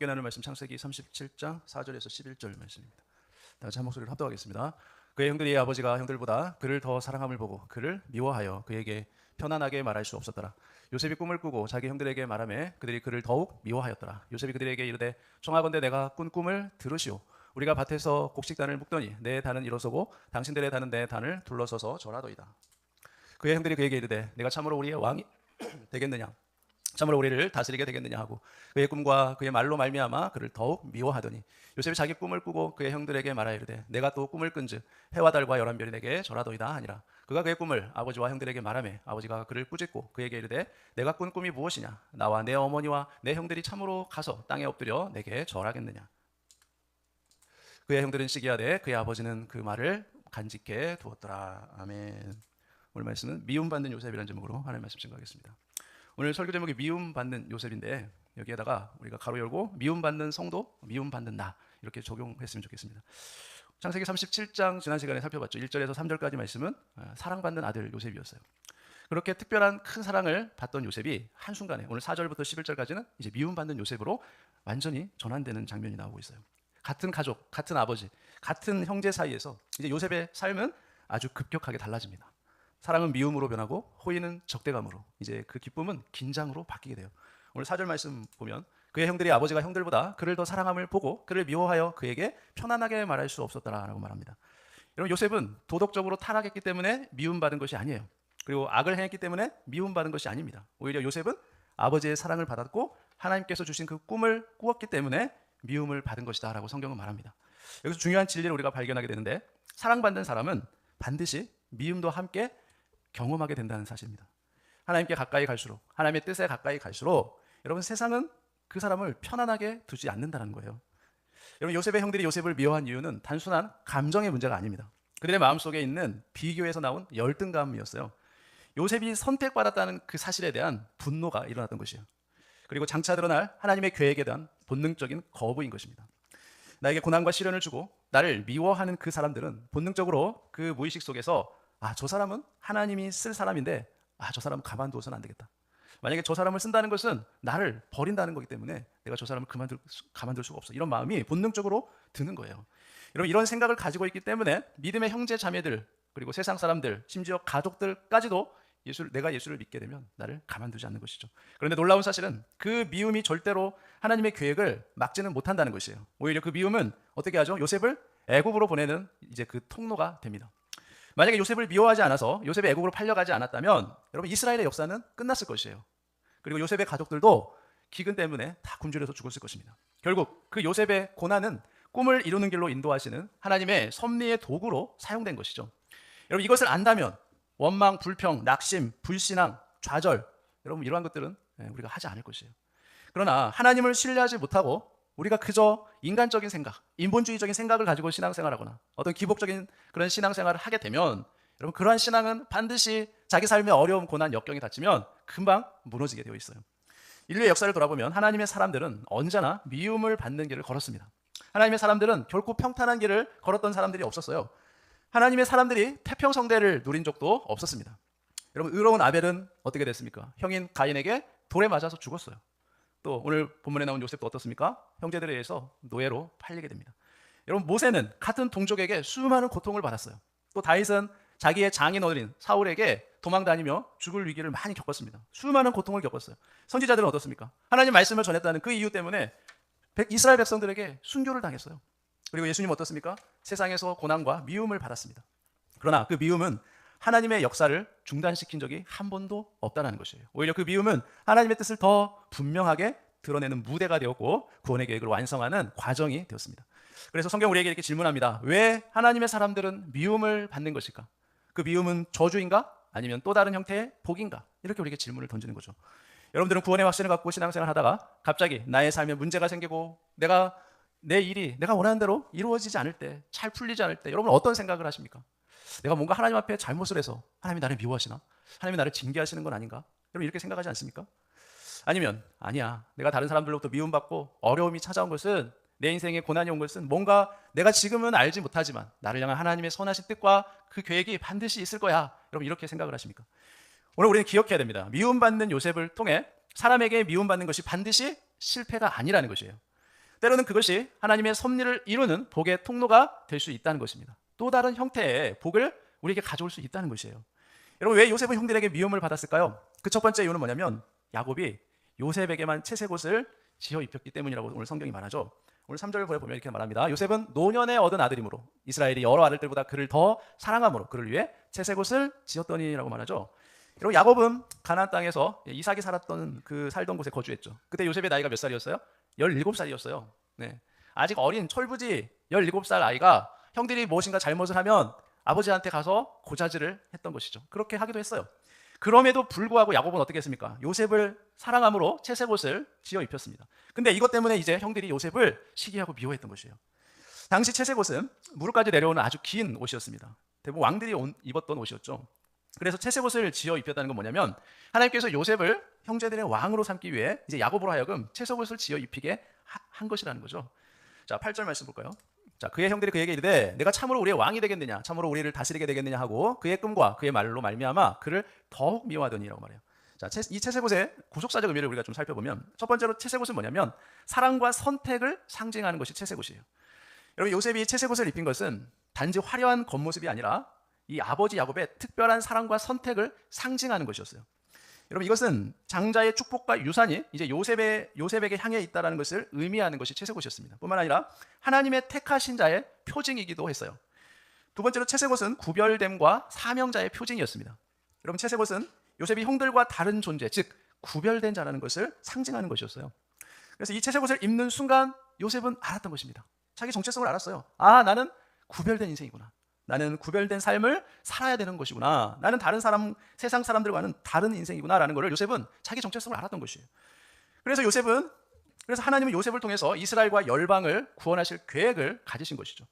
함께 나눌 말씀 창세기 37장 4절에서 11절 말씀입니다. 다 같이 한 목소리로 합독하겠습니다. 그의 형들이 아버지가 형들보다 그를 더 사랑함을 보고 그를 미워하여 그에게 편안하게 말할 수 없었더라. 요셉이 꿈을 꾸고 자기 형들에게 말하매 그들이 그를 더욱 미워하였더라. 요셉이 그들에게 이르되 청하건대 내가 꾼 꿈을 들으시오. 우리가 밭에서 곡식단을 묶더니 내 단은 일어서고 당신들의 단은 내 단을 둘러서서 절하도이다. 그의 형들이 그에게 이르되 내가 참으로 우리의 왕이 되겠느냐, 참으로 우리를 다스리게 되겠느냐 하고 그의 꿈과 그의 말로 말미암아 그를 더욱 미워하더니 요셉이 자기 꿈을 꾸고 그의 형들에게 말하여 이르되 내가 또 꿈을 꾼즉 해와 달과 11별이 내게 절하도이다 하니라. 그가 그의 꿈을 아버지와 형들에게 말하매 아버지가 그를 꾸짖고 그에게 이르되 내가 꾼 꿈이 무엇이냐, 나와 내 어머니와 내 형들이 참으로 가서 땅에 엎드려 내게 절하겠느냐. 그의 형들은 시기하되 그의 아버지는 그 말을 간직해 두었더라. 아멘. 오늘 말씀은 미움받는 요셉이라는 제목으로 하나님 말씀 증거하겠습니다. 오늘 설교 제목이 미움받는 요셉인데 여기에다가 우리가 가로 열고 미움받는 성도, 미움받는 나 이렇게 적용했으면 좋겠습니다. 창세기 37장 지난 시간에 살펴봤죠. 1절에서 3절까지 말씀은 사랑받는 아들 요셉이었어요. 그렇게 특별한 큰 사랑을 받던 요셉이 한순간에 오늘 4절부터 11절까지는 이제 미움받는 요셉으로 완전히 전환되는 장면이 나오고 있어요. 같은 가족, 같은 아버지, 같은 형제 사이에서 이제 요셉의 삶은 아주 급격하게 달라집니다. 사랑은 미움으로 변하고 호의는 적대감으로, 이제 그 기쁨은 긴장으로 바뀌게 돼요. 오늘 4절 말씀 보면 그의 형들이 아버지가 형들보다 그를 더 사랑함을 보고 그를 미워하여 그에게 편안하게 말할 수 없었더라라고 말합니다. 여러분, 요셉은 도덕적으로 타락했기 때문에 미움받은 것이 아니에요. 그리고 악을 행했기 때문에 미움받은 것이 아닙니다. 오히려 요셉은 아버지의 사랑을 받았고 하나님께서 주신 그 꿈을 꾸었기 때문에 미움을 받은 것이다 라고 성경은 말합니다. 여기서 중요한 진리를 우리가 발견하게 되는데 사랑받는 사람은 반드시 미움도 함께 경험하게 된다는 사실입니다. 하나님께 가까이 갈수록, 하나님의 뜻에 가까이 갈수록 여러분, 세상은 그 사람을 편안하게 두지 않는다는 거예요. 여러분, 요셉의 형들이 요셉을 미워한 이유는 단순한 감정의 문제가 아닙니다. 그들의 마음속에 있는 비교에서 나온 열등감이었어요. 요셉이 선택받았다는 그 사실에 대한 분노가 일어났던 것이에요. 그리고 장차 드러날 하나님의 계획에 대한 본능적인 거부인 것입니다. 나에게 고난과 시련을 주고 나를 미워하는 그 사람들은 본능적으로 그 무의식 속에서 저 사람은 하나님이 쓸 사람인데 저 사람은 가만두어서는 안 되겠다. 만약에 저 사람을 쓴다는 것은 나를 버린다는 거기 때문에 내가 저 사람을 가만둘 수가 없어. 이런 마음이 본능적으로 드는 거예요. 여러분, 이런 생각을 가지고 있기 때문에 믿음의 형제 자매들, 그리고 세상 사람들, 심지어 가족들까지도 내가 예수를 믿게 되면 나를 가만두지 않는 것이죠. 그런데 놀라운 사실은 그 미움이 절대로 하나님의 계획을 막지는 못한다는 것이에요. 오히려 그 미움은 어떻게 하죠? 요셉을 애굽으로 보내는 이제 그 통로가 됩니다. 만약에 요셉을 미워하지 않아서 요셉이 애국으로 팔려가지 않았다면 여러분, 이스라엘의 역사는 끝났을 것이에요. 그리고 요셉의 가족들도 기근 때문에 다 굶주려서 죽었을 것입니다. 결국 그 요셉의 고난은 꿈을 이루는 길로 인도하시는 하나님의 섭리의 도구로 사용된 것이죠. 여러분, 이것을 안다면 원망, 불평, 낙심, 불신앙, 좌절, 여러분, 이러한 것들은 우리가 하지 않을 것이에요. 그러나 하나님을 신뢰하지 못하고 우리가 그저 인간적인 생각, 인본주의적인 생각을 가지고 신앙생활하거나 어떤 기복적인 그런 신앙생활을 하게 되면 여러분, 그러한 신앙은 반드시 자기 삶의 어려움, 고난, 역경이 닥치면 금방 무너지게 되어 있어요. 인류의 역사를 돌아보면 하나님의 사람들은 언제나 미움을 받는 길을 걸었습니다. 하나님의 사람들은 결코 평탄한 길을 걸었던 사람들이 없었어요. 하나님의 사람들이 태평성대를 누린 적도 없었습니다. 여러분, 의로운 아벨은 어떻게 됐습니까? 형인 가인에게 돌에 맞아서 죽었어요. 또 오늘 본문에 나온 요셉도 어떻습니까? 형제들에 의해서 노예로 팔리게 됩니다. 여러분, 모세는 같은 동족에게 수많은 고통을 받았어요. 또 다윗은 자기의 장인 어린 사울에게 도망다니며 죽을 위기를 많이 겪었습니다. 수많은 고통을 겪었어요. 선지자들은 어떻습니까? 하나님 말씀을 전했다는 그 이유 때문에 이스라엘 백성들에게 순교를 당했어요. 그리고 예수님 어떻습니까? 세상에서 고난과 미움을 받았습니다. 그러나 그 미움은 하나님의 역사를 중단시킨 적이 한 번도 없다는 것이에요. 오히려 그 미움은 하나님의 뜻을 더 분명하게 드러내는 무대가 되었고 구원의 계획을 완성하는 과정이 되었습니다. 그래서 성경 우리에게 이렇게 질문합니다. 왜 하나님의 사람들은 미움을 받는 것일까? 그 미움은 저주인가? 아니면 또 다른 형태의 복인가? 이렇게 우리에게 질문을 던지는 거죠. 여러분들은 구원의 확신을 갖고 신앙생활을 하다가 갑자기 나의 삶에 문제가 생기고 내 일이 내가 원하는 대로 이루어지지 않을 때, 잘 풀리지 않을 때 여러분 어떤 생각을 하십니까? 내가 뭔가 하나님 앞에 잘못을 해서 하나님이 나를 미워하시나? 하나님이 나를 징계하시는 건 아닌가? 여러분, 이렇게 생각하지 않습니까? 아니면 아니야, 내가 다른 사람들로부터 미움받고 어려움이 찾아온 것은, 내 인생에 고난이 온 것은 뭔가 내가 지금은 알지 못하지만 나를 향한 하나님의 선하신 뜻과 그 계획이 반드시 있을 거야. 여러분, 이렇게 생각을 하십니까? 오늘 우리는 기억해야 됩니다. 미움받는 요셉을 통해 사람에게 미움받는 것이 반드시 실패가 아니라는 것이에요. 때로는 그것이 하나님의 섭리를 이루는 복의 통로가 될 수 있다는 것입니다. 또 다른 형태의 복을 우리에게 가져올 수 있다는 것이에요. 여러분, 왜 요셉은 형들에게 미움을 받았을까요? 그 첫 번째 이유는 뭐냐면 야곱이 요셉에게만 채색옷을 지어 입혔기 때문이라고 오늘 성경이 말하죠. 오늘 3절을 보면 이렇게 말합니다. 요셉은 노년에 얻은 아들이므로 이스라엘이 여러 아들들보다 그를 더 사랑함으로 그를 위해 채색옷을 지었더니라고 말하죠. 여러분, 야곱은 가나안 땅에서 이삭이 살던 곳에 거주했죠. 그때 요셉의 나이가 몇 살이었어요? 17살이었어요. 네. 아직 어린 철부지 17살 아이가 형들이 무엇인가 잘못을 하면 아버지한테 가서 고자질을 했던 것이죠. 그렇게 하기도 했어요. 그럼에도 불구하고 야곱은 어떻게 했습니까? 요셉을 사랑함으로 채색옷을 지어 입혔습니다. 근데 이것 때문에 이제 형들이 요셉을 시기하고 미워했던 것이에요. 당시 채색옷은 무릎까지 내려오는 아주 긴 옷이었습니다. 대부분 왕들이 입었던 옷이었죠. 그래서 채색옷을 지어 입혔다는 건 뭐냐면 하나님께서 요셉을 형제들의 왕으로 삼기 위해 이제 야곱으로 하여금 채색옷을 지어 입히게 한 것이라는 거죠. 자, 8절 말씀 볼까요? 자, 그의 형들이 그에게 이르되 내가 참으로 우리의 왕이 되겠느냐, 참으로 우리를 다스리게 되겠느냐 하고 그의 끔과 그의 말로 말미암아 그를 더욱 미워하더니라고 말해요. 자, 이 채색옷의 구속사적 의미를 우리가 좀 살펴보면 첫 번째로 채색옷은 뭐냐면 사랑과 선택을 상징하는 것이 채색옷이에요. 여러분, 요셉이 채색옷을 입힌 것은 단지 화려한 겉모습이 아니라 이 아버지 야곱의 특별한 사랑과 선택을 상징하는 것이었어요. 여러분, 이것은 장자의 축복과 유산이 이제 요셉에게 향해 있다는 것을 의미하는 것이 채색옷이었습니다. 뿐만 아니라 하나님의 택하신 자의 표징이기도 했어요. 두 번째로 채색옷은 구별됨과 사명자의 표징이었습니다. 여러분, 채색옷은 요셉이 형들과 다른 존재, 즉 구별된 자라는 것을 상징하는 것이었어요. 그래서 이 채색옷을 입는 순간 요셉은 알았던 것입니다. 자기 정체성을 알았어요. 아, 나는 구별된 인생이구나. 나는 구별된 삶을 살아야 되는 것이구나. 나는 세상 사람들과는 다른 인생이구나라는 것을 요셉은 자기 정체성을 알았던 것이에요. 그래서 하나님은 요셉을 통해서 이스라엘과 열방을 구원하실 계획을 가지신 것이죠.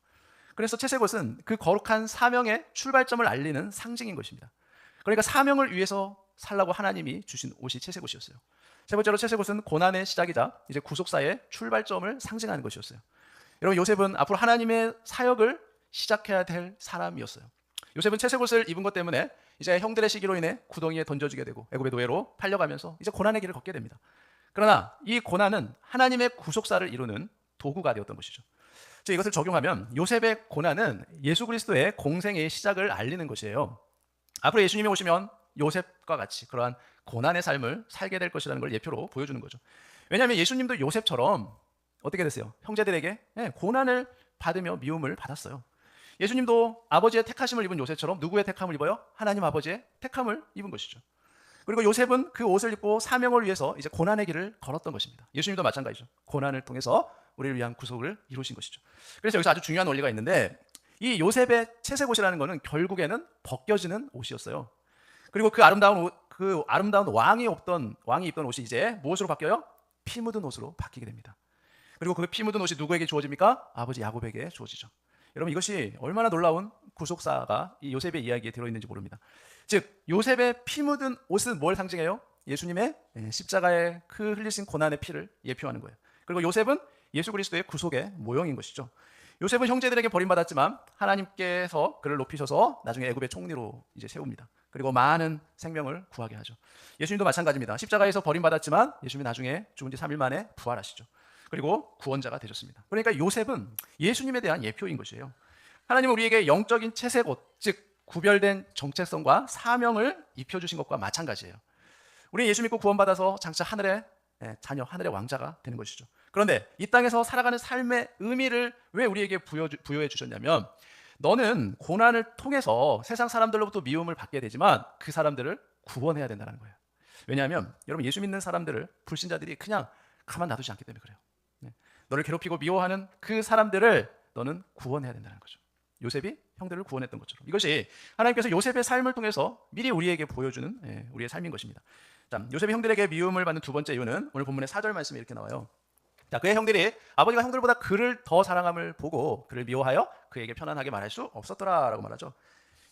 그래서 채색옷은 그 거룩한 사명의 출발점을 알리는 상징인 것입니다. 그러니까 사명을 위해서 살라고 하나님이 주신 옷이 채색옷이었어요. 세 번째로 채색옷은 고난의 시작이자 이제 구속사의 출발점을 상징하는 것이었어요. 여러분, 요셉은 앞으로 하나님의 사역을 시작해야 될 사람이었어요. 요셉은 채색옷을 입은 것 때문에 이제 형들의 시기로 인해 구덩이에 던져지게 되고 애굽의 노예로 팔려가면서 이제 고난의 길을 걷게 됩니다. 그러나 이 고난은 하나님의 구속사를 이루는 도구가 되었던 것이죠. 즉, 이것을 적용하면 요셉의 고난은 예수 그리스도의 공생의 시작을 알리는 것이에요. 앞으로 예수님이 오시면 요셉과 같이 그러한 고난의 삶을 살게 될 것이라는 걸 예표로 보여주는 거죠. 왜냐하면 예수님도 요셉처럼 어떻게 됐어요? 형제들에게 고난을 받으며 미움을 받았어요. 예수님도 아버지의 택하심을 입은 요셉처럼 누구의 택함을 입어요? 하나님 아버지의 택함을 입은 것이죠. 그리고 요셉은 그 옷을 입고 사명을 위해서 이제 고난의 길을 걸었던 것입니다. 예수님도 마찬가지죠. 고난을 통해서 우리를 위한 구속을 이루신 것이죠. 그래서 여기서 아주 중요한 원리가 있는데 이 요셉의 채색옷이라는 것은 결국에는 벗겨지는 옷이었어요. 그리고 그 아름다운 왕이 입던 옷이 이제 무엇으로 바뀌어요? 피 묻은 옷으로 바뀌게 됩니다. 그리고 그 피 묻은 옷이 누구에게 주어집니까? 아버지 야곱에게 주어지죠. 여러분, 이것이 얼마나 놀라운 구속사가 이 요셉의 이야기에 들어있는지 모릅니다. 즉, 요셉의 피 묻은 옷은 뭘 상징해요? 예수님의 십자가에 그 흘리신 고난의 피를 예표하는 거예요. 그리고 요셉은 예수 그리스도의 구속의 모형인 것이죠. 요셉은 형제들에게 버림받았지만 하나님께서 그를 높이셔서 나중에 애굽의 총리로 이제 세웁니다. 그리고 많은 생명을 구하게 하죠. 예수님도 마찬가지입니다. 십자가에서 버림받았지만 예수님이 나중에 죽은 지 3일 만에 부활하시죠. 그리고 구원자가 되셨습니다. 그러니까 요셉은 예수님에 대한 예표인 것이에요. 하나님은 우리에게 영적인 채색옷, 즉 구별된 정체성과 사명을 입혀주신 것과 마찬가지예요. 우리는 예수 믿고 구원받아서 장차 하늘의 자녀, 하늘의 왕자가 되는 것이죠. 그런데 이 땅에서 살아가는 삶의 의미를 왜 우리에게 부여해 주셨냐면 너는 고난을 통해서 세상 사람들로부터 미움을 받게 되지만 그 사람들을 구원해야 된다는 거예요. 왜냐하면 여러분, 예수 믿는 사람들을 불신자들이 그냥 가만 놔두지 않기 때문에 그래요. 너를 괴롭히고 미워하는 그 사람들을 너는 구원해야 된다는 거죠. 요셉이 형들을 구원했던 것처럼 이것이 하나님께서 요셉의 삶을 통해서 미리 우리에게 보여주는 우리의 삶인 것입니다. 자, 요셉이 형들에게 미움을 받는 두 번째 이유는 오늘 본문의 4절 말씀에 이렇게 나와요. 자, 그의 형들이 아버지가 형들보다 그를 더 사랑함을 보고 그를 미워하여 그에게 편안하게 말할 수 없었더라라고 말하죠.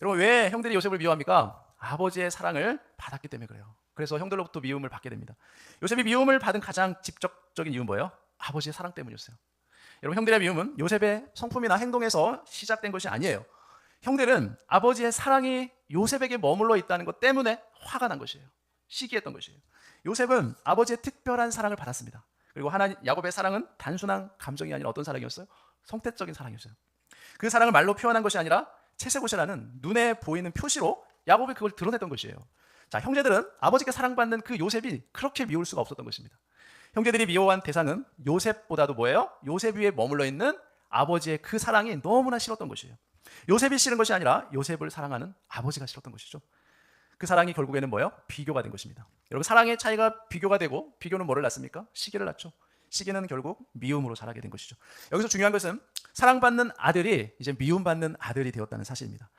여러분, 왜 형들이 요셉을 미워합니까? 아버지의 사랑을 받았기 때문에 그래요. 그래서 형들로부터 미움을 받게 됩니다. 요셉이 미움을 받은 가장 직접적인 이유는 뭐예요? 아버지의 사랑 때문이었어요. 여러분, 형들의 미움은 요셉의 성품이나 행동에서 시작된 것이 아니에요. 형들은 아버지의 사랑이 요셉에게 머물러 있다는 것 때문에 화가 난 것이에요. 시기했던 것이에요. 요셉은 아버지의 특별한 사랑을 받았습니다. 그리고 하나님 야곱의 사랑은 단순한 감정이 아니라 어떤 사랑이었어요? 성택적인 사랑이었어요. 그 사랑을 말로 표현한 것이 아니라 채색옷이라는 눈에 보이는 표시로 야곱이 그걸 드러냈던 것이에요. 자, 형제들은 아버지께 사랑받는 그 요셉이 그렇게 미울 수가 없었던 것입니다. 형제들이 미워한 대상은 요셉보다도 뭐예요? 요셉 위에 머물러 있는 아버지의 그 사랑이 너무나 싫었던 것이에요. 요셉이 싫은 것이 아니라 요셉을 사랑하는 아버지가 싫었던 것이죠. 그 사랑이 결국에는 뭐예요? 비교가 된 것입니다. 여러분, 사랑의 차이가 비교가 되고, 비교는 뭐를 낳습니까? 시기를 낳죠. 시기는 결국 미움으로 자라게 된 것이죠. 여기서 중요한 것은 사랑받는 아들이 이제 미움받는 아들이 되었다는 사실입니다.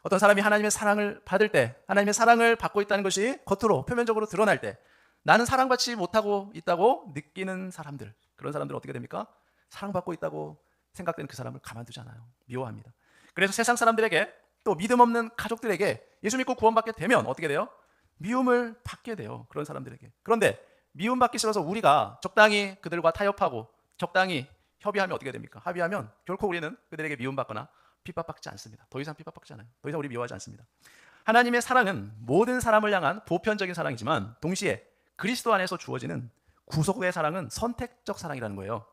어떤 사람이 하나님의 사랑을 받을 때, 하나님의 사랑을 받고 있다는 것이 겉으로 표면적으로 드러날 때, 나는 사랑받지 못하고 있다고 느끼는 사람들, 그런 사람들은 어떻게 됩니까? 사랑받고 있다고 생각되는 그 사람을 가만두지 않아요. 미워합니다. 그래서 세상 사람들에게, 또 믿음 없는 가족들에게 예수 믿고 구원받게 되면 어떻게 돼요? 미움을 받게 돼요. 그런 사람들에게. 그런데 미움받기 싫어서 우리가 적당히 그들과 타협하고 적당히 협의하면 어떻게 됩니까? 합의하면 결코 우리는 그들에게 미움받거나 핍박받지 않습니다. 더 이상 핍박받지 않아요. 더 이상 우리 미워하지 않습니다. 하나님의 사랑은 모든 사람을 향한 보편적인 사랑이지만 동시에 그리스도 안에서 주어지는 구속의 사랑은 선택적 사랑이라는 거예요.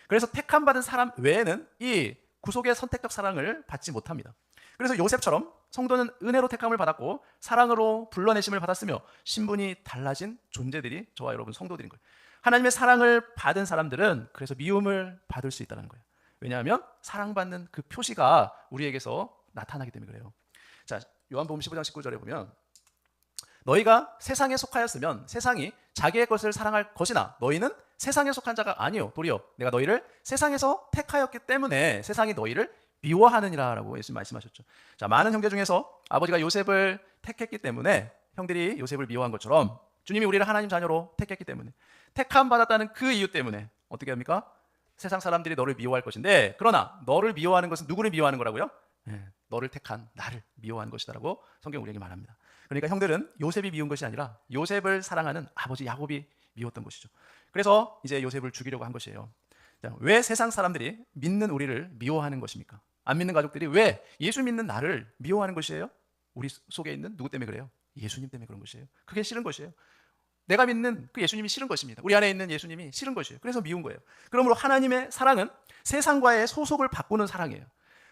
그래서 택함받은 사람 외에는 이 구속의 선택적 사랑을 받지 못합니다. 그래서 요셉처럼 성도는 은혜로 택함을 받았고 사랑으로 불러내심을 받았으며 신분이 달라진 존재들이 저와 여러분 성도들인 거예요. 하나님의 사랑을 받은 사람들은 그래서 미움을 받을 수 있다는 거예요. 왜냐하면 사랑받는 그 표시가 우리에게서 나타나기 때문에 그래요. 자, 요한복음 15장 19절에 보면 너희가 세상에 속하였으면 세상이 자기의 것을 사랑할 것이나 너희는 세상에 속한 자가 아니요 도리어 내가 너희를 세상에서 택하였기 때문에 세상이 너희를 미워하느니라 라고 예수님 말씀하셨죠. 자, 많은 형제 중에서 아버지가 요셉을 택했기 때문에 형들이 요셉을 미워한 것처럼 주님이 우리를 하나님 자녀로 택했기 때문에 택함 받았다는 그 이유 때문에 어떻게 합니까? 세상 사람들이 너를 미워할 것인데 그러나 너를 미워하는 것은 누구를 미워하는 거라고요? 너를 택한 나를 미워하는 것이다라고 성경 우리에게 말합니다. 그러니까 형들은 요셉이 미운 것이 아니라 요셉을 사랑하는 아버지 야곱이 미웠던 것이죠. 그래서 이제 요셉을 죽이려고 한 것이에요. 왜 세상 사람들이 믿는 우리를 미워하는 것입니까? 안 믿는 가족들이 왜 예수 믿는 나를 미워하는 것이에요? 우리 속에 있는 누구 때문에 그래요? 예수님 때문에 그런 것이에요. 그게 싫은 것이에요. 내가 믿는 그 예수님이 싫은 것입니다. 우리 안에 있는 예수님이 싫은 것이에요. 그래서 미운 거예요. 그러므로 하나님의 사랑은 세상과의 소속을 바꾸는 사랑이에요.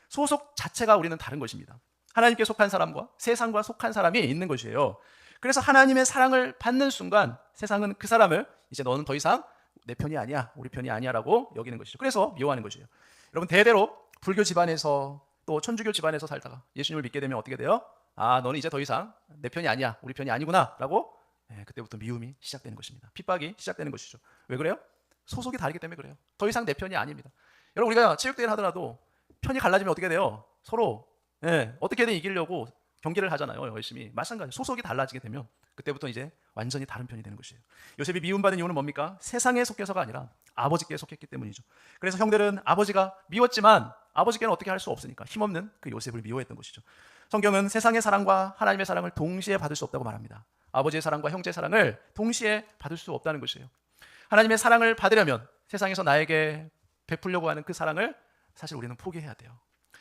소속 자체가 우리는 다른 것입니다. 하나님께 속한 사람과 세상과 속한 사람이 있는 것이에요. 그래서 하나님의 사랑을 받는 순간 세상은 그 사람을 이제 너는 더 이상 내 편이 아니야, 우리 편이 아니야 라고 여기는 것이죠. 그래서 미워하는 것이에요. 여러분, 대대로 불교 집안에서 또 천주교 집안에서 살다가 예수님을 믿게 되면 어떻게 돼요? 아, 너는 이제 더 이상 내 편이 아니야, 우리 편이 아니구나 라고 그때부터 미움이 시작되는 것입니다. 핍박이 시작되는 것이죠. 왜 그래요? 소속이 다르기 때문에 그래요. 더 이상 내 편이 아닙니다. 여러분, 우리가 체육대회를 하더라도 편이 갈라지면 어떻게 돼요? 서로 어떻게든 이기려고 경기를 하잖아요. 열심히. 마찬가지. 소속이 달라지게 되면 그때부터 이제 완전히 다른 편이 되는 것이에요. 요셉이 미움받은 이유는 뭡니까? 세상에 속해서가 아니라 아버지께 속했기 때문이죠. 그래서 형들은 아버지가 미웠지만 아버지께는 어떻게 할 수 없으니까 힘없는 그 요셉을 미워했던 것이죠. 성경은 세상의 사랑과 하나님의 사랑을 동시에 받을 수 없다고 말합니다. 아버지의 사랑과 형제의 사랑을 동시에 받을 수 없다는 것이에요. 하나님의 사랑을 받으려면 세상에서 나에게 베풀려고 하는 그 사랑을 사실 우리는 포기해야 돼요.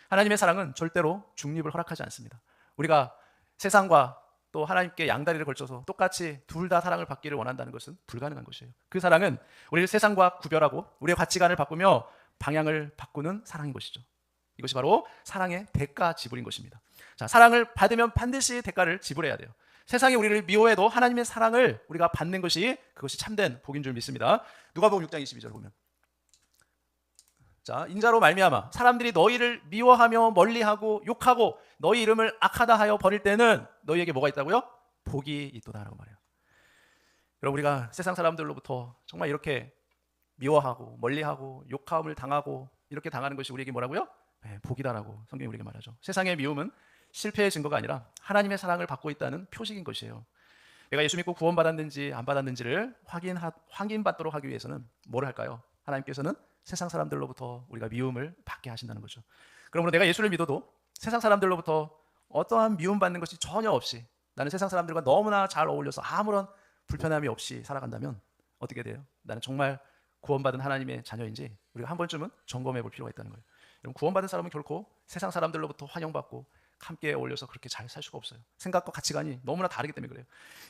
하나님의 사랑은 절대로 중립을 허락하지 않습니다. 우리가 세상과 또 하나님께 양다리를 걸쳐서 똑같이 둘 다 사랑을 받기를 원한다는 것은 불가능한 것이에요. 그 사랑은 우리를 세상과 구별하고 우리의 가치관을 바꾸며 방향을 바꾸는 사랑인 것이죠. 이것이 바로 사랑의 대가 지불인 것입니다. 자, 사랑을 받으면 반드시 대가를 지불해야 돼요. 세상이 우리를 미워해도 하나님의 사랑을 우리가 받는 것이 그것이 참된 복인 줄 믿습니다. 누가복음 6장 22절 보면 자, 인자로 말미암아 사람들이 너희를 미워하며 멀리하고 욕하고 너희 이름을 악하다 하여 버릴 때는 너희에게 뭐가 있다고요? 복이 있도다라고 말해요. 여러분, 우리가 세상 사람들로부터 정말 이렇게 미워하고 멀리하고 욕함을 당하고 이렇게 당하는 것이 우리에게 뭐라고요? 복이다라고 성경이 우리에게 말하죠. 세상의 미움은 실패의 증거가 아니라 하나님의 사랑을 받고 있다는 표식인 것이에요. 내가 예수 믿고 구원받았는지 안 받았는지를 확인받도록 하기 위해서는 뭐를 할까요? 하나님께서는 세상 사람들로부터 우리가 미움을 받게 하신다는 거죠. 그러므로 내가 예수를 믿어도 세상 사람들로부터 어떠한 미움받는 것이 전혀 없이 나는 세상 사람들과 너무나 잘 어울려서 아무런 불편함이 없이 살아간다면 어떻게 돼요? 나는 정말 구원받은 하나님의 자녀인지 우리가 한 번쯤은 점검해 볼 필요가 있다는 거예요. 여러분, 구원받은 사람은 결코 세상 사람들로부터 환영받고 함께 어울려서 그렇게 잘 살 수가 없어요. 생각과 가치관이 너무나 다르기 때문에 그래요.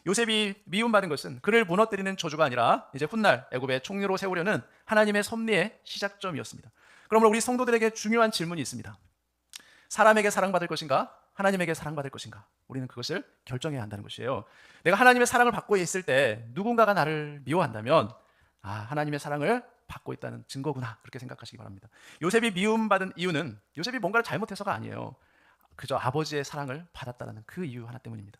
요셉이 미움받은 것은 그를 무너뜨리는 저주가 아니라 이제 훗날 애굽의 총리로 세우려는 하나님의 섭리의 시작점이었습니다. 그러므로 우리 성도들에게 중요한 질문이 있습니다. 사람에게 사랑받을 것인가? 하나님에게 사랑받을 것인가? 우리는 그것을 결정해야 한다는 것이에요. 내가 하나님의 사랑을 받고 있을 때 누군가가 나를 미워한다면 하나님의 사랑을 받고 있다는 증거구나, 그렇게 생각하시기 바랍니다. 요셉이 미움받은 이유는 요셉이 뭔가를 잘못해서가 아니에요. 그저 아버지의 사랑을 받았다는 그 이유 하나 때문입니다.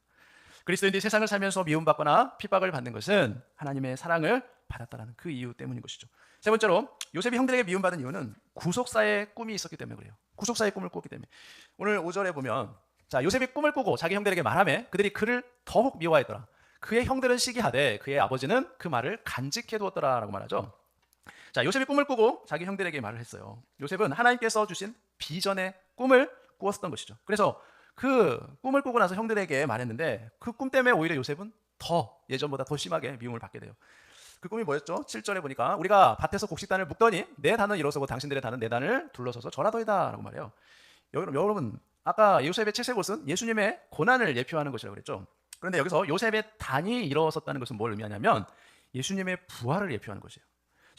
그리스도인들이 세상을 살면서 미움받거나 핍박을 받는 것은 하나님의 사랑을 받았다는 그 이유 때문인 것이죠. 세 번째로 요셉이 형들에게 미움받은 이유는 구속사의 꿈이 있었기 때문에 그래요. 구속사의 꿈을 꿨기 때문에. 오늘 5절에 보면 요셉이 꿈을 꾸고 자기 형들에게 말하매 그들이 그를 더욱 미워하였더라. 그의 형들은 시기하되 그의 아버지는 그 말을 간직해 두었더라라고 말하죠. 요셉이 꿈을 꾸고 자기 형들에게 말을 했어요. 요셉은 하나님께서 주신 비전의 꿈을 꾸었던 것이죠. 그래서 그 꿈을 꾸고 나서 형들에게 말했는데 그 꿈 때문에 오히려 요셉은 더 예전보다 더 심하게 미움을 받게 돼요. 그 꿈이 뭐였죠? 7절에 보니까 우리가 밭에서 곡식단을 묶더니 내 단은 일어서고 당신들의 단은 내 단을 둘러서서 절하더이다 라고 말해요. 여러분, 아까 요셉의 채색 옷은 예수님의 고난을 예표하는 것이라고 그랬죠. 그런데 여기서 요셉의 단이 일어섰다는 것은 뭘 의미하냐면 예수님의 부활을 예표하는 것이에요.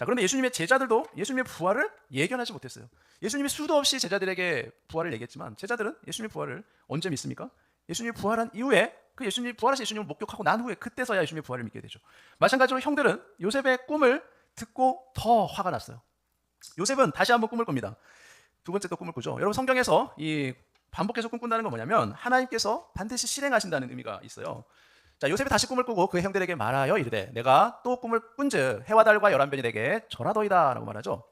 그런데 예수님의 제자들도 예수님의 부활을 예견하지 못했어요. 예수님이 수도 없이 제자들에게 부활을 얘기했지만 제자들은 예수님의 부활을 언제 믿습니까? 예수님이 부활한 이후에 그 예수님이 부활하신 예수님을 목격하고 난 후에 그때서야 예수님의 부활을 믿게 되죠. 마찬가지로 형들은 요셉의 꿈을 듣고 더 화가 났어요. 요셉은 다시 한번 꿈을 꿉니다. 두 번째 또 꿈을 꾸죠. 여러분, 성경에서 이 반복해서 꿈꾼다는 건 뭐냐면 하나님께서 반드시 실행하신다는 의미가 있어요. 요셉이 다시 꿈을 꾸고 그의 형들에게 말하여 이르되 내가 또 꿈을 꾼즉 해와 달과 11변이 내게 절하더이다 라고 말하죠.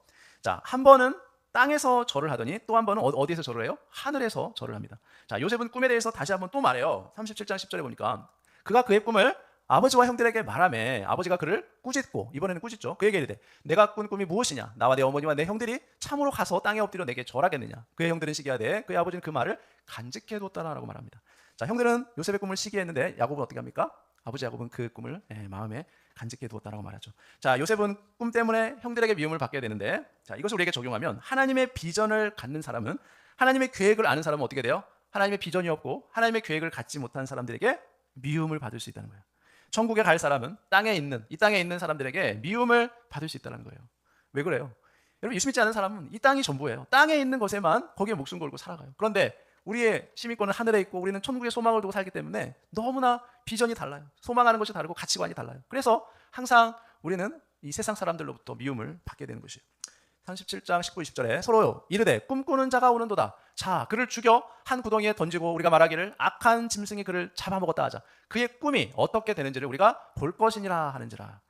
한 번은 땅에서 절을 하더니 또 한 번은 어디에서 절을 해요? 하늘에서 절을 합니다. 요셉은 꿈에 대해서 다시 한번 또 말해요. 37장 10절에 보니까 그가 그의 꿈을 아버지와 형들에게 말하매 아버지가 그를 꾸짖고, 이번에는 꾸짖죠. 그에게 이르되 내가 꾼 꿈이 무엇이냐? 나와 내 어머니와 내 형들이 참으로 가서 땅에 엎드려 내게 절하겠느냐? 그의 형들은 시기하되 그의 아버지는 그 말을 간직해 뒀다라고 말합니다. 형들은 요셉의 꿈을 시기했는데 야곱은 어떻게 합니까? 아버지 야곱은 그 꿈을 마음에 간직해 두었다라고 말하죠. 요셉은 꿈 때문에 형들에게 미움을 받게 되는데 이것을 우리에게 적용하면 하나님의 비전을 갖는 사람은, 하나님의 계획을 아는 사람은 어떻게 돼요? 하나님의 비전이 없고 하나님의 계획을 갖지 못한 사람들에게 미움을 받을 수 있다는 거예요. 천국에 갈 사람은 이 땅에 있는 사람들에게 미움을 받을 수 있다는 거예요. 왜 그래요? 여러분, 예수 믿지 않는 사람은 이 땅이 전부예요. 땅에 있는 것에만 거기에 목숨 걸고 살아가요. 그런데 우리의 시민권은 하늘에 있고 우리는 천국의 소망을 두고 살기 때문에 너무나 비전이 달라요. 소망하는 것이 다르고 가치관이 달라요. 그래서 항상 우리는 이 세상 사람들로부터 미움을 받게 되는 것이에요. 37장 19, 20절에 서로 이르되 꿈꾸는 자가 오는도다. 그를 죽여 한 구덩이에 던지고 우리가 말하기를 악한 짐승이 그를 잡아먹었다 하자. 그의 꿈이 어떻게 되는지를 우리가 볼 것이니라 하는지라.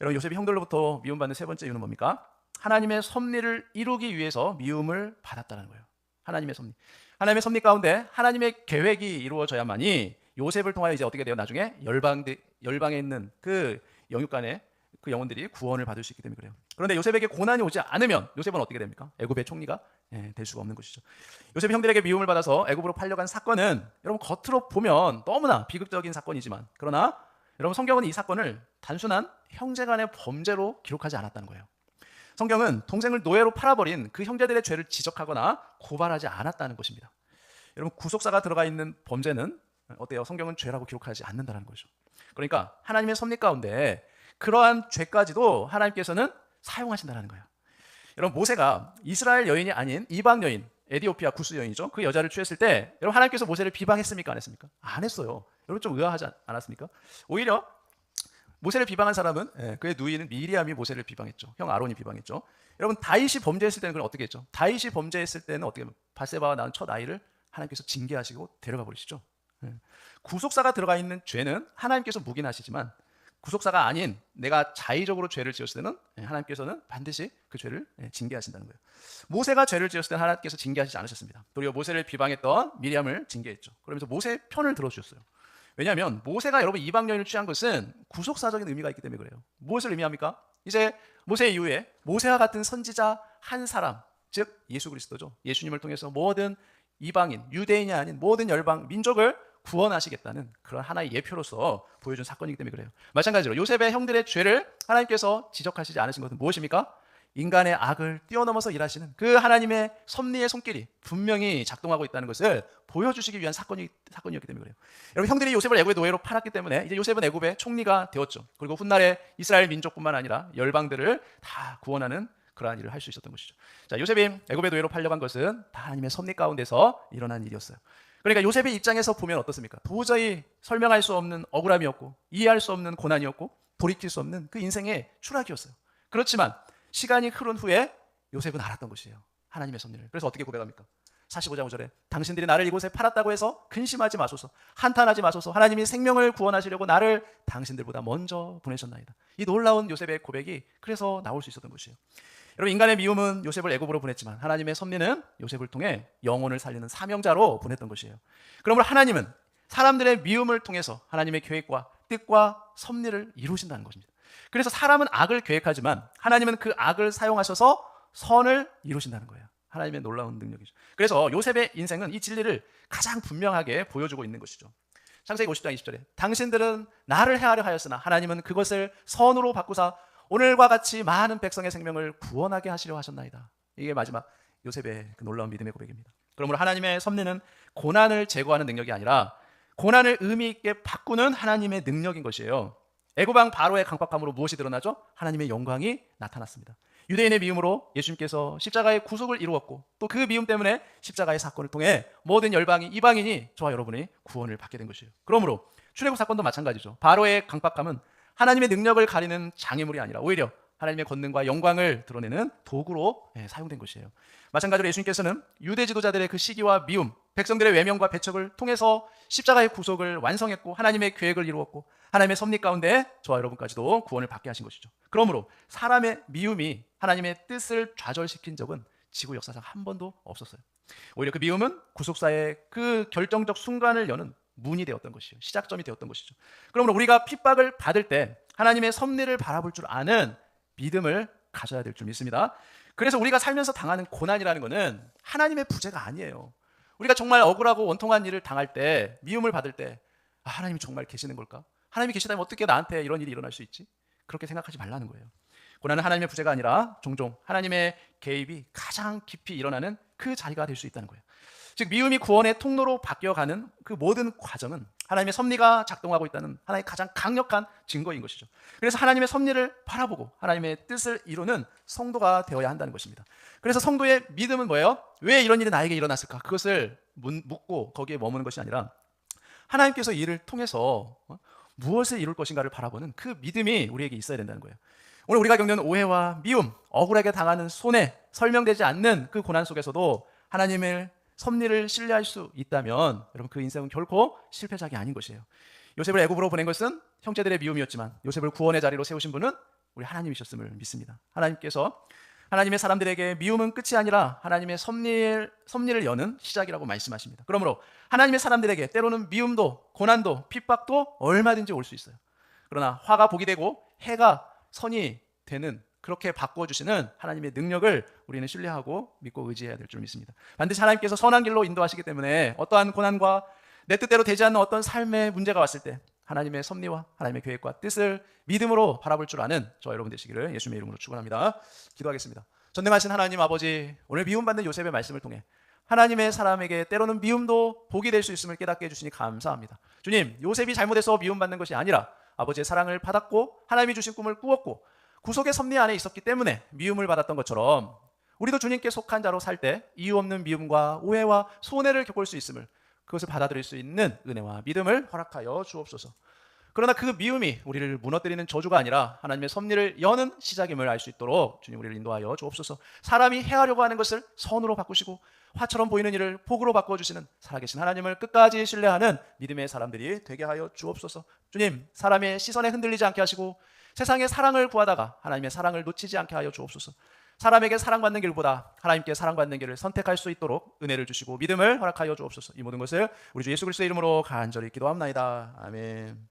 여러분, 요셉이 형들로부터 미움받는 세 번째 이유는 뭡니까? 하나님의 섭리를 이루기 위해서 미움을 받았다는 거예요. 하나님의 섭리. 하나님의 섭리 가운데 하나님의 계획이 이루어져야만이 요셉을 통하여 이제 어떻게 돼요? 나중에 열방에 있는 그 영육간의 그 영혼들이 구원을 받을 수 있기 때문에 그래요. 그런데 요셉에게 고난이 오지 않으면 요셉은 어떻게 됩니까? 애굽의 총리가 될 수가 없는 것이죠. 요셉이 형들에게 미움을 받아서 애굽으로 팔려간 사건은 여러분 겉으로 보면 너무나 비극적인 사건이지만, 그러나 여러분 성경은 이 사건을 단순한 형제간의 범죄로 기록하지 않았다는 거예요. 성경은 동생을 노예로 팔아버린 그 형제들의 죄를 지적하거나 고발하지 않았다는 것입니다. 여러분, 구속사가 들어가 있는 범죄는 어때요? 성경은 죄라고 기록하지 않는다는 거죠. 그러니까 하나님의 섭리 가운데 그러한 죄까지도 하나님께서는 사용하신다는 거예요. 여러분, 모세가 이스라엘 여인이 아닌 이방 여인, 에디오피아 구스 여인이죠. 그 여자를 취했을 때 여러분, 하나님께서 모세를 비방했습니까? 안 했습니까? 안 했어요. 여러분, 좀 의아하지 않았습니까? 오히려 모세를 비방한 사람은 그의 누이는 미리암이 모세를 비방했죠. 형 아론이 비방했죠. 여러분, 다윗이 범죄했을 때는 그걸 어떻게 했죠? 다윗이 범죄했을 때는 어떻게 바세바와 낳은 첫 아이를 하나님께서 징계하시고 데려가 버리시죠. 구속사가 들어가 있는 죄는 하나님께서 묵인하시지만 구속사가 아닌 내가 자의적으로 죄를 지었을 때는 하나님께서는 반드시 그 죄를 징계하신다는 거예요. 모세가 죄를 지었을 때는 하나님께서 징계하시지 않으셨습니다. 도리어 모세를 비방했던 미리암을 징계했죠. 그러면서 모세의 편을 들어주셨어요. 왜냐하면 모세가 여러분 이방 여인을 취한 것은 구속사적인 의미가 있기 때문에 그래요. 무엇을 의미합니까? 이제 모세 이후에 모세와 같은 선지자 한 사람, 즉 예수 그리스도죠. 예수님을 통해서 모든 이방인, 유대인이 아닌 모든 열방 민족을 구원하시겠다는 그런 하나의 예표로서 보여준 사건이기 때문에 그래요. 마찬가지로 요셉의 형들의 죄를 하나님께서 지적하시지 않으신 것은 무엇입니까? 인간의 악을 뛰어넘어서 일하시는 그 하나님의 섭리의 손길이 분명히 작동하고 있다는 것을 보여주시기 위한 사건이었기 때문에 그래요. 여러분, 형들이 요셉을 애굽의 노예로 팔았기 때문에 이제 요셉은 애굽의 총리가 되었죠. 그리고 훗날에 이스라엘 민족뿐만 아니라 열방들을 다 구원하는 그러한 일을 할 수 있었던 것이죠. 자, 요셉이 애굽의 노예로 팔려간 것은 다 하나님의 섭리 가운데서 일어난 일이었어요. 그러니까 요셉의 입장에서 보면 어떻습니까? 도저히 설명할 수 없는 억울함이었고 이해할 수 없는 고난이었고 돌이킬 수 없는 그 인생의 추락이었어요. 그렇지만 시간이 흐른 후에 요셉은 알았던 것이에요. 하나님의 섭리를. 그래서 어떻게 고백합니까? 45장 5절에 당신들이 나를 이곳에 팔았다고 해서 근심하지 마소서, 한탄하지 마소서. 하나님이 생명을 구원하시려고 나를 당신들보다 먼저 보내셨나이다. 이 놀라운 요셉의 고백이 그래서 나올 수 있었던 것이에요. 여러분, 인간의 미움은 요셉을 애굽으로 보냈지만 하나님의 섭리는 요셉을 통해 영혼을 살리는 사명자로 보냈던 것이에요. 그러므로 하나님은 사람들의 미움을 통해서 하나님의 계획과 뜻과 섭리를 이루신다는 것입니다. 그래서 사람은 악을 계획하지만 하나님은 그 악을 사용하셔서 선을 이루신다는 거예요. 하나님의 놀라운 능력이죠. 그래서 요셉의 인생은 이 진리를 가장 분명하게 보여주고 있는 것이죠. 창세기 50장 20절에 당신들은 나를 해하려 하였으나 하나님은 그것을 선으로 바꾸사 오늘과 같이 많은 백성의 생명을 구원하게 하시려 하셨나이다. 이게 마지막 요셉의 그 놀라운 믿음의 고백입니다. 그러므로 하나님의 섭리는 고난을 제거하는 능력이 아니라 고난을 의미 있게 바꾸는 하나님의 능력인 것이에요. 애굽 왕 바로의 강팍함으로 무엇이 드러나죠? 하나님의 영광이 나타났습니다. 유대인의 미움으로 예수님께서 십자가의 구속을 이루었고 또 그 미움 때문에 십자가의 사건을 통해 모든 열방이 이방인이 저와 여러분이 구원을 받게 된 것이에요. 그러므로 출애굽 사건도 마찬가지죠. 바로의 강팍함은 하나님의 능력을 가리는 장애물이 아니라 오히려 하나님의 권능과 영광을 드러내는 도구로 사용된 것이에요. 마찬가지로 예수님께서는 유대 지도자들의 그 시기와 미움, 백성들의 외면과 배척을 통해서 십자가의 구속을 완성했고 하나님의 계획을 이루었고 하나님의 섭리 가운데 저와 여러분까지도 구원을 받게 하신 것이죠. 그러므로 사람의 미움이 하나님의 뜻을 좌절시킨 적은 지구 역사상 한 번도 없었어요. 오히려 그 미움은 구속사의 그 결정적 순간을 여는 문이 되었던 것이죠. 시작점이 되었던 것이죠. 그러므로 우리가 핍박을 받을 때 하나님의 섭리를 바라볼 줄 아는 믿음을 가져야 될 줄 믿습니다. 그래서 우리가 살면서 당하는 고난이라는 것은 하나님의 부재가 아니에요. 우리가 정말 억울하고 원통한 일을 당할 때, 미움을 받을 때 하나님이 정말 계시는 걸까? 하나님이 계시다면 어떻게 나한테 이런 일이 일어날 수 있지? 그렇게 생각하지 말라는 거예요. 고난은 하나님의 부재가 아니라 종종 하나님의 개입이 가장 깊이 일어나는 그 자리가 될 수 있다는 거예요. 즉 미움이 구원의 통로로 바뀌어가는 그 모든 과정은 하나님의 섭리가 작동하고 있다는 하나의 가장 강력한 증거인 것이죠. 그래서 하나님의 섭리를 바라보고 하나님의 뜻을 이루는 성도가 되어야 한다는 것입니다. 그래서 성도의 믿음은 뭐예요? 왜 이런 일이 나에게 일어났을까? 그것을 묻고 거기에 머무는 것이 아니라 하나님께서 이 일을 통해서 무엇을 이룰 것인가를 바라보는 그 믿음이 우리에게 있어야 된다는 거예요. 오늘 우리가 겪는 오해와 미움, 억울하게 당하는 손해, 설명되지 않는 그 고난 속에서도 하나님의 섭리를 신뢰할 수 있다면 여러분 그 인생은 결코 실패작이 아닌 것이에요. 요셉을 애굽으로 보낸 것은 형제들의 미움이었지만 요셉을 구원의 자리로 세우신 분은 우리 하나님이셨음을 믿습니다. 하나님께서 하나님의 사람들에게 미움은 끝이 아니라 하나님의 섭리를 여는 시작이라고 말씀하십니다. 그러므로 하나님의 사람들에게 때로는 미움도 고난도 핍박도 얼마든지 올 수 있어요. 그러나 화가 복이 되고 해가 선이 되는 그렇게 바꿔주시는 하나님의 능력을 우리는 신뢰하고 믿고 의지해야 될 줄 믿습니다. 반드시 하나님께서 선한 길로 인도하시기 때문에 어떠한 고난과 내 뜻대로 되지 않는 어떤 삶의 문제가 왔을 때 하나님의 섭리와 하나님의 계획과 뜻을 믿음으로 바라볼 줄 아는 저와 여러분 되시기를 예수님의 이름으로 축원합니다. 기도하겠습니다. 전능하신 하나님 아버지, 오늘 미움받는 요셉의 말씀을 통해 하나님의 사람에게 때로는 미움도 복이 될 수 있음을 깨닫게 해주시니 감사합니다. 주님, 요셉이 잘못해서 미움받는 것이 아니라 아버지의 사랑을 받았고 하나님이 주신 꿈을 꾸었고 구속의 섭리 안에 있었기 때문에 미움을 받았던 것처럼 우리도 주님께 속한 자로 살 때 이유 없는 미움과 오해와 손해를 겪을 수 있음을, 그것을 받아들일 수 있는 은혜와 믿음을 허락하여 주옵소서. 그러나 그 미움이 우리를 무너뜨리는 저주가 아니라 하나님의 섭리를 여는 시작임을 알 수 있도록 주님 우리를 인도하여 주옵소서. 사람이 해하려고 하는 것을 선으로 바꾸시고 화처럼 보이는 일을 복으로 바꿔주시는 살아계신 하나님을 끝까지 신뢰하는 믿음의 사람들이 되게 하여 주옵소서. 주님, 사람의 시선에 흔들리지 않게 하시고 세상의 사랑을 구하다가 하나님의 사랑을 놓치지 않게 하여 주옵소서. 사람에게 사랑받는 길보다 하나님께 사랑받는 길을 선택할 수 있도록 은혜를 주시고 믿음을 허락하여 주옵소서. 이 모든 것을 우리 주 예수 그리스도의 이름으로 간절히 기도합나이다. 아멘.